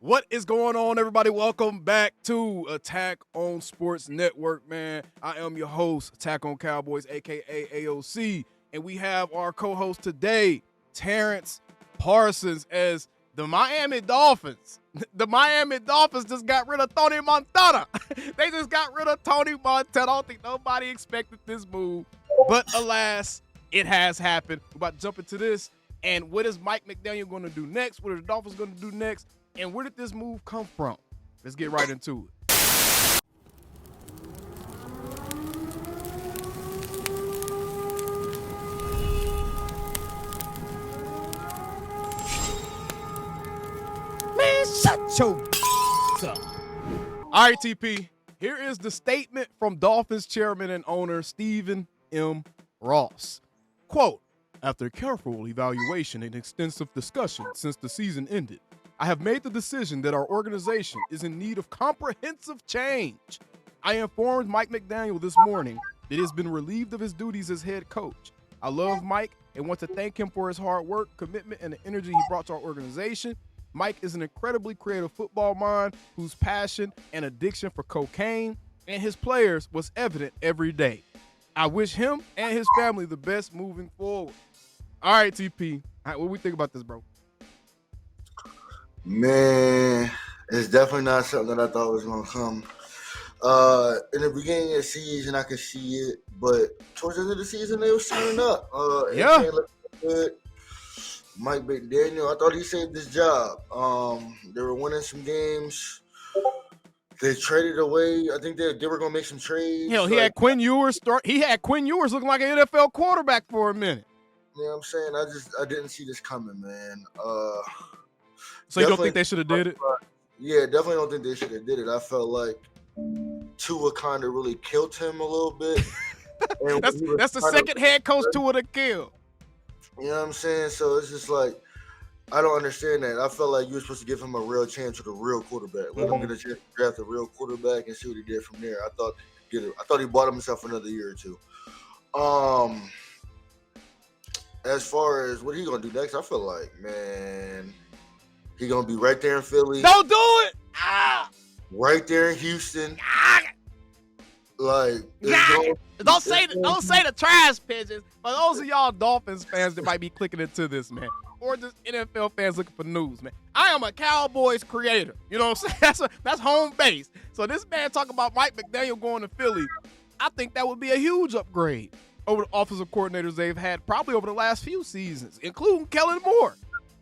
What is going on, everybody? Welcome back to Attack on Sports Network, man. I am your host, Attack on Cowboys, a.k.a. AOC, and we have our co-host today, Terrence Parsons, as the Miami Dolphins. The Miami Dolphins just got rid of Tony Montana. They just got rid of Tony Montana. I don't think nobody expected this move, but alas, it has happened. We're about to jump into this, and what is Mike McDaniel going to do next? What are the Dolphins going to do next? And where did this move come from? Let's get right into it. Man, shut your up. All right, TP. Here is the statement from Dolphins chairman and owner Stephen M. Ross. Quote, after careful evaluation and extensive discussion since the season ended, I have made the decision that our organization is in need of comprehensive change. I informed Mike McDaniel this morning that he has been relieved of his duties as head coach. I love Mike and want to thank him for his hard work, commitment, and the energy he brought to our organization. Mike is an incredibly creative football mind whose passion and addiction for cocaine and his players was evident every day. I wish him and his family the best moving forward. All right, TP. All right, what do we think about this, bro? Man, it's definitely not something that I thought was going to come. In the beginning of the season, I could see it, but towards the end of the season, they were turning up. Yeah. It looked good. Mike McDaniel, I thought he saved his job. They were winning some games. They traded away. I think they were going to make some trades. Hell, he had Quinn Ewers start. He had Quinn Ewers looking like an NFL quarterback for a minute. You know what I'm saying? I didn't see this coming, man. So you don't think they should have did it? Yeah, definitely don't think they should have did it. I felt like Tua kind of really killed him a little bit. that's the second head coach Tua to kill. You know what I'm saying? So it's just like, I don't understand that. I felt like you were supposed to give him a real chance with a real quarterback. Let him get a chance to draft a real quarterback and see what he did from there. I thought he bought himself another year or two. As far as what he's gonna do next, I feel like, man, he's gonna be right there in Philly. Don't do it. Right there in Houston. Like, don't say the trash pigeons. For those of y'all Dolphins fans that might be clicking into this, man, or just NFL fans looking for news, man, I am a Cowboys creator. You know what I'm saying? That's home base. So this man talking about Mike McDaniel going to Philly, I think that would be a huge upgrade over the offensive coordinators they've had probably over the last few seasons, including Kellen Moore.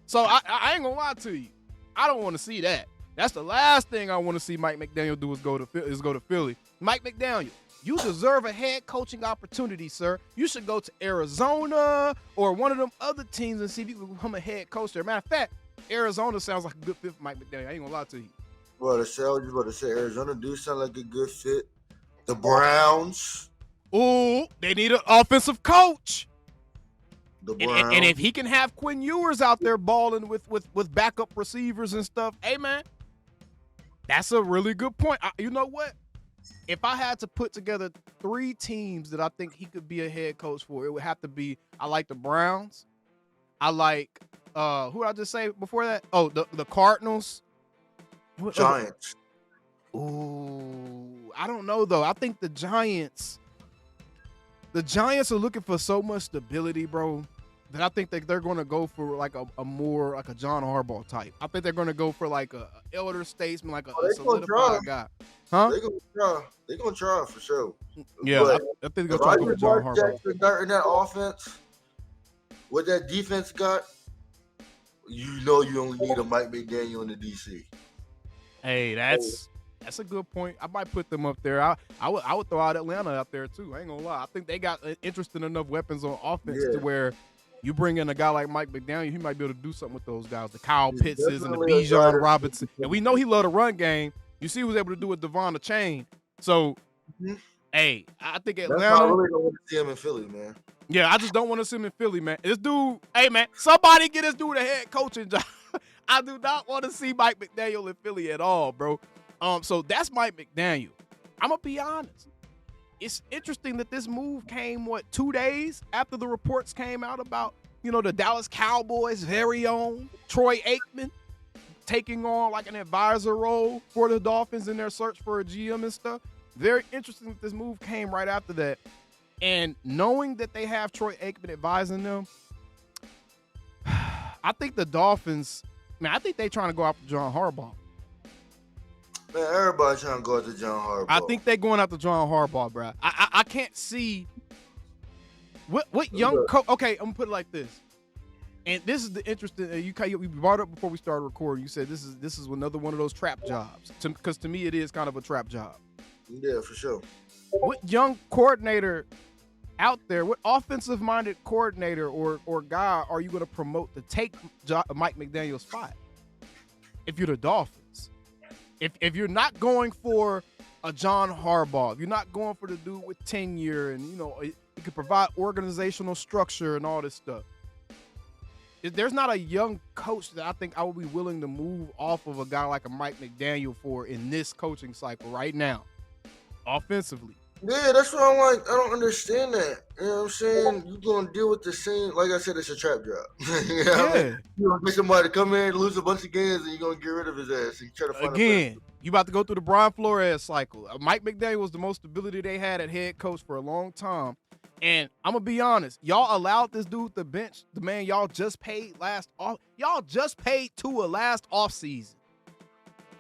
So I ain't gonna lie to you, I don't want to see that. That's the last thing I want to see Mike McDaniel do is go to Philly. Mike McDaniel, you deserve a head coaching opportunity, sir. You should go to Arizona or one of them other teams and see if you can become a head coach there. Matter of fact, Arizona sounds like a good fit for Mike McDaniel. I ain't gonna lie to you. Well, I was just about to say Arizona do sound like a good fit. The Browns. Ooh, they need an offensive coach. The Browns. And if he can have Quinn Ewers out there balling with backup receivers and stuff, hey, man, that's a really good point. You know what? If I had to put together 3 teams that I think he could be a head coach for, it would have to be, I like the Browns. I like, who did I just say before that? Oh, the Cardinals. Giants. Ooh, I don't know, though. I think the Giants are looking for so much stability, bro, that I think that they're going to go for like a more like a John Harbaugh type. I think they're going to go for like a elder statesman, like a solidified guy. Huh? They're going to try for sure. Yeah, I think they're going to try to go for John Harbaugh. Jackson got in that offense, what that defense got, you know you only need a Mike McDaniel in the DC. Hey, that's a good point. I might put them up there. I would throw out Atlanta out there too. I ain't gonna lie. I think they got interesting enough weapons on offense to where you bring in a guy like Mike McDaniel, he might be able to do something with those guys, the Kyle Pittses and the Bijan Robinson. And we know he loved the run game. You see, he was able to do with Devon the Chain. So, hey, I think Atlanta. That's why I really don't want to see him in Philly, man. Yeah, I just don't want to see him in Philly, man. This dude, hey, man, somebody get this dude a head coaching job. I do not want to see Mike McDaniel in Philly at all, bro. So that's Mike McDaniel. I'm going to be honest. It's interesting that this move came, 2 days after the reports came out about, the Dallas Cowboys' very own Troy Aikman taking on like an advisor role for the Dolphins in their search for a GM and stuff. Very interesting that this move came right after that. And knowing that they have Troy Aikman advising them, I think the Dolphins, man, I think they trying to go after John Harbaugh. Man, everybody trying to go after John Harbaugh. I think they're going after John Harbaugh, bro. I can't see what young coach. Okay, I'm gonna put it like this. And this is the interesting. We brought it up before we started recording. You said this is another one of those trap jobs. Because to me, it is kind of a trap job. Yeah, for sure. What young coordinator out there, what offensive-minded coordinator or guy are you going to promote to take Mike McDaniel's spot? If you're the Dolphins, if you're not going for a John Harbaugh, if you're not going for the dude with tenure and he could provide organizational structure and all this stuff. There's not a young coach that I think I would be willing to move off of a guy like a Mike McDaniel for in this coaching cycle right now, offensively. Yeah, that's what I'm like. I don't understand that. You know what I'm saying? You're going to deal with the same, like I said, it's a trap job. You know what I mean? You're going to get somebody to come in, lose a bunch of games, and you're going to get rid of his ass. And try to find Again, you about to go through the Brian Flores cycle. Mike McDaniel was the most stability they had at head coach for a long time. And I'm going to be honest, y'all allowed this dude to bench the man y'all just paid y'all just paid Tua last offseason.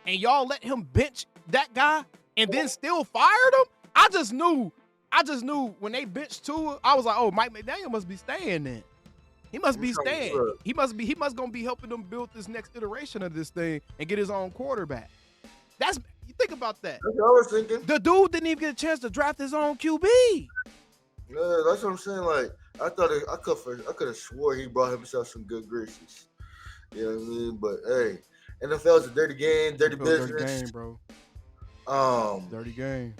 And y'all let him bench that guy and then still fired him? I just knew when they benched Tua, I was like, oh, Mike McDaniel must be staying then. He must be staying. He must gonna be helping them build this next iteration of this thing and get his own quarterback. You think about that. That's what I was thinking. The dude didn't even get a chance to draft his own QB. Yeah, that's what I'm saying. Like, I could have swore he brought himself some good graces. You know what I mean? But hey, NFL's a dirty game, dirty business. Dirty game, bro. Dirty game.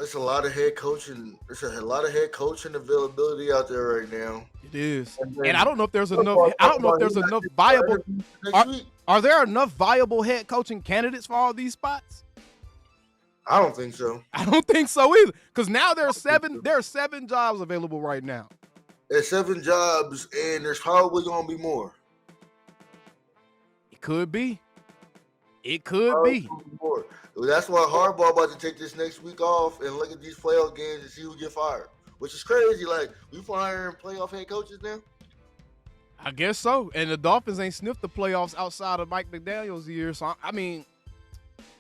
It's a lot of head coaching. There's a lot of head coaching availability out there right now. It is, and I don't know if there's enough. I don't know if there's enough viable. Are there enough viable head coaching candidates for all these spots? I don't think so. I don't think so either. Because now there are seven jobs available right now. There's 7 jobs, and there's probably gonna be more. It could be. It could be. More. That's why Harbaugh about to take this next week off and look at these playoff games and see who get fired. Which is crazy. Like, we firing playoff head coaches now? I guess so. And the Dolphins ain't sniffed the playoffs outside of Mike McDaniel's year. So, I mean,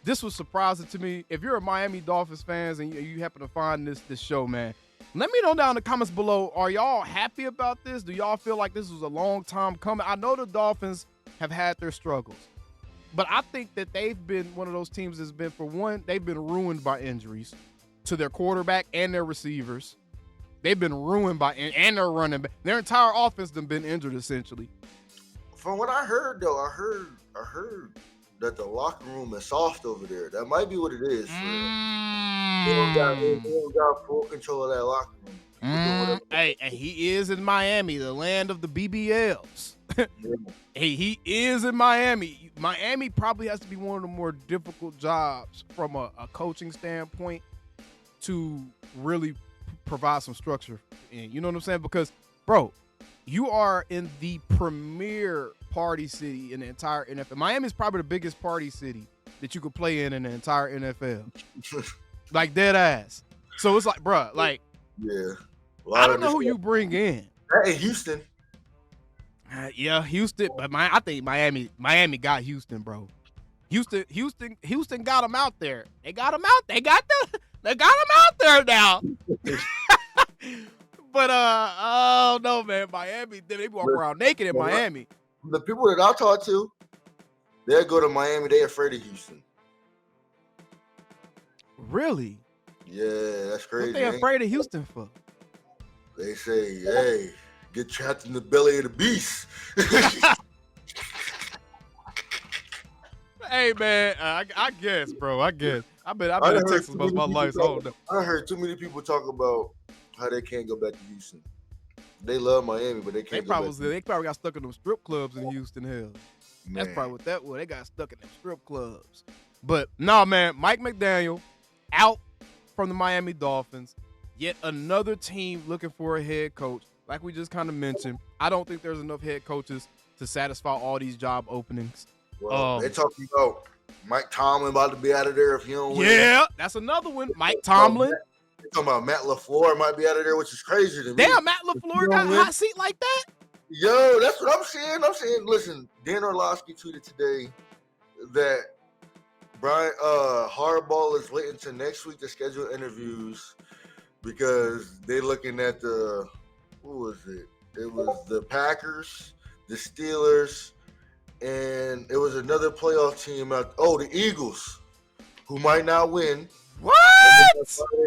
this was surprising to me. If you're a Miami Dolphins fans and you happen to find this show, man, let me know down in the comments below. Are y'all happy about this? Do y'all feel like this was a long time coming? I know the Dolphins have had their struggles. But I think that they've been one of those teams that's been, for one, they've been ruined by injuries to their quarterback and their receivers. They've been ruined by, and their running back. Their entire offense has been injured, essentially. From what I heard, though, I heard that the locker room is soft over there. That might be what it is. They don't got full control of that locker room. Hey, and he is in Miami, the land of the BBLs. Hey, he is in Miami. Miami probably has to be one of the more difficult jobs from a coaching standpoint to really provide some structure. And you know what I'm saying? Because, bro, you are in the premier party city in the entire NFL. Miami is probably the biggest party city that you could play in the entire NFL. Like, dead ass. So it's like, bro, like, yeah. I don't know who you bring in. Hey, Houston. Yeah, Houston, but I think Miami got Houston, bro. Houston got him out there. They got him out. They got him out there now. But oh no, man, Miami, they walk around naked in Miami. The people that I talk to, they'll go to Miami. They afraid of Houston. Really? Yeah, that's crazy. What they afraid of Houston for? They say, hey, get trapped in the belly of the beast. Hey, man, I guess, bro. I guess. I've been in Texas most of my life. So I heard too many people talk about how they can't go back to Houston. They love Miami, but they can't go back. They probably got stuck in them strip clubs in Houston, hell. Man. That's probably what that was. They got stuck in them strip clubs. But, no, man, Mike McDaniel out from the Miami Dolphins. Yet another team looking for a head coach. Like we just kind of mentioned, I don't think there's enough head coaches to satisfy all these job openings. Well, they're talking about Mike Tomlin about to be out of there if he don't win. Yeah, that's another one. Mike Tomlin. They're talking about Matt LaFleur might be out of there, which is crazy to me. Damn, Matt LaFleur got a hot seat like that? Yo, that's what I'm saying. Listen, Dan Orlovsky tweeted today that Harbaugh is waiting until next week to schedule interviews because they're looking at who was it? It was the Packers, the Steelers, and it was another playoff team the Eagles, who might not win. What?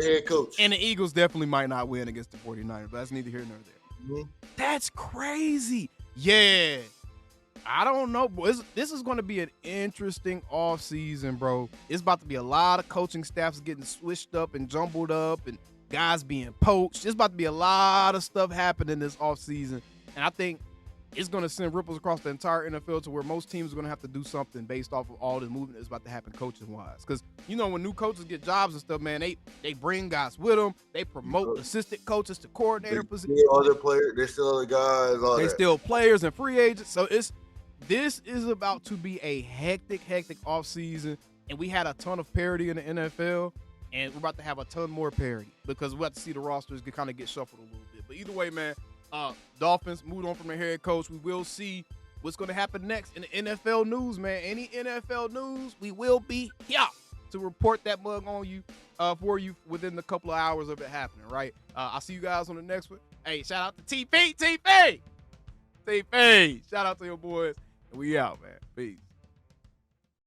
Head coach. And the Eagles definitely might not win against the 49ers, but that's neither here nor there. Mm-hmm. That's crazy. Yeah. I don't know, boy. This is going to be an interesting offseason, bro. It's about to be a lot of coaching staffs getting switched up and jumbled up and guys being poached. It's about to be a lot of stuff happening this offseason. And I think it's going to send ripples across the entire NFL to where most teams are going to have to do something based off of all the movement that's about to happen coaching-wise. Because, when new coaches get jobs and stuff, man, they bring guys with them. They promote assistant coaches to coordinator positions. Other players, they still other guys. They still players and free agents. So this is about to be a hectic offseason. And we had a ton of parity in the NFL. And we're about to have a ton more parity because we'll have to see the rosters kind of get shuffled a little bit. But either way, man, Dolphins moved on from their head coach. We will see what's going to happen next in the NFL news, man. Any NFL news, we will be here to report that mug on you for you within a couple of hours of it happening, right? I'll see you guys on the next one. Hey, shout out to TP. Shout out to your boys. And we out, man. Peace.